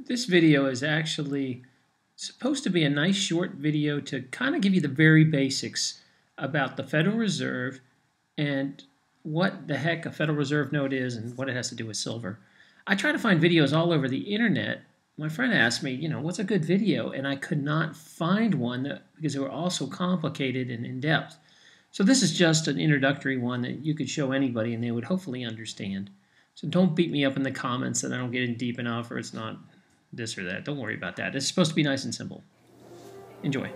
This video is actually supposed to be a nice short video to kind of give you the very basics about the Federal Reserve and what the heck a Federal Reserve note is and what it has to do with silver. I try to find videos all over the internet. My friend asked me, what's a good video? And I could not find one because they were all so complicated and in-depth. So this is just an introductory one that you could show anybody and they would hopefully understand. So don't beat me up in the comments that I don't get in deep enough or it's not this or that. Don't worry about that. It's supposed to be nice and simple. Enjoy.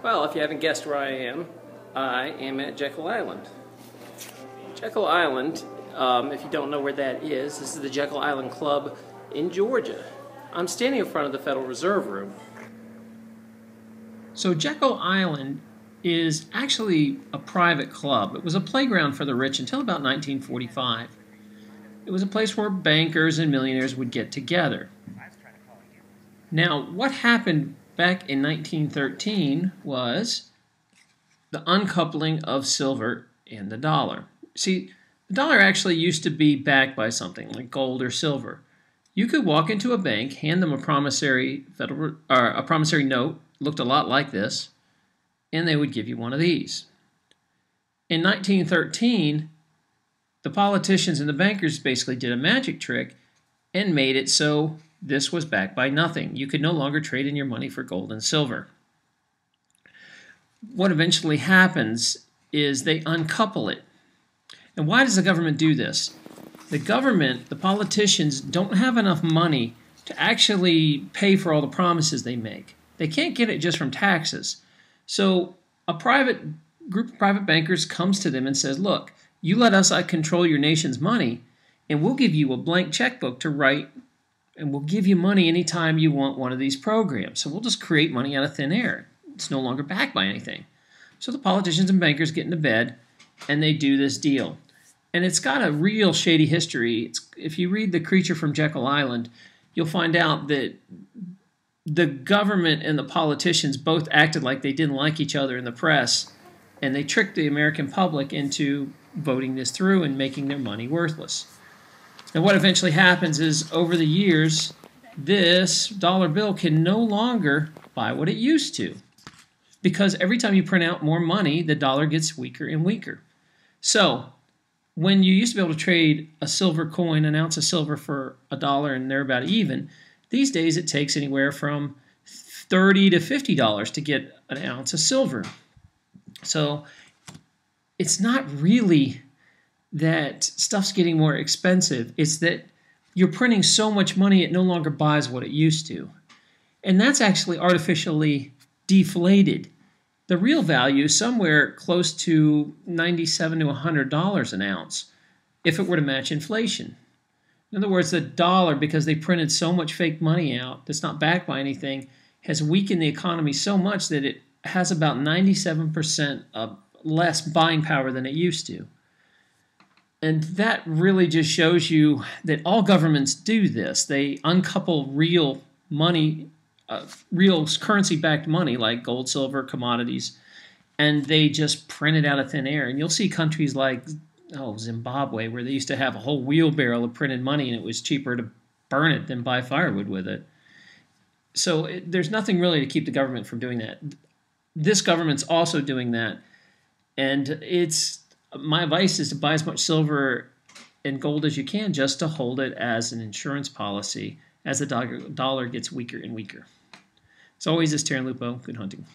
Well, if you haven't guessed where I am at Jekyll Island. Jekyll Island, if you don't know where that is, this is the Jekyll Island Club in Georgia. I'm standing in front of the Federal Reserve Room. So Jekyll Island is actually a private club. It was a playground for the rich until about 1945. It was a place where bankers and millionaires would get together. Now, what happened back in 1913 was the uncoupling of silver and the dollar. See, the dollar actually used to be backed by something like gold or silver. You could walk into a bank, hand them a promissory note, looked a lot like this, and they would give you one of these. In 1913, the politicians and the bankers basically did a magic trick and made it so this was backed by nothing. You could no longer trade in your money for gold and silver. What eventually happens is they uncouple it. And why does the government do this? The government, the politicians, don't have enough money to actually pay for all the promises they make. They can't get it just from taxes. So a group of private bankers comes to them and says, look, you let us control your nation's money, and we'll give you a blank checkbook to write, and we'll give you money anytime you want one of these programs. So we'll just create money out of thin air. It's no longer backed by anything. So the politicians and bankers get into bed, and they do this deal. And it's got a real shady history. If you read The Creature from Jekyll Island, you'll find out that the government and the politicians both acted like they didn't like each other in the press, and they tricked the American public into voting this through and making their money worthless. And what eventually happens is, over the years, this dollar bill can no longer buy what it used to, because every time you print out more money, the dollar gets weaker and weaker. So when you used to be able to trade a silver coin, an ounce of silver, for $1 and they're about even, these days it takes anywhere from $30 to $50 to get an ounce of silver. So it's not really that stuff's getting more expensive. It's that you're printing so much money it no longer buys what it used to. And that's actually artificially deflated. The real value is somewhere close to $97 to $100 an ounce if it were to match inflation. In other words, the dollar, because they printed so much fake money out that's not backed by anything, has weakened the economy so much that it has about 97% of less buying power than it used to. And that really just shows you that all governments do this. They uncouple real money, real currency-backed money like gold, silver, commodities, and they just print it out of thin air. And you'll see countries like Zimbabwe, where they used to have a whole wheelbarrow of printed money, and it was cheaper to burn it than buy firewood with it. So there's nothing really to keep the government from doing that. This government's also doing that, and my advice is to buy as much silver and gold as you can, just to hold it as an insurance policy as the dollar gets weaker and weaker. As always, this is Terran Lupo. Good hunting.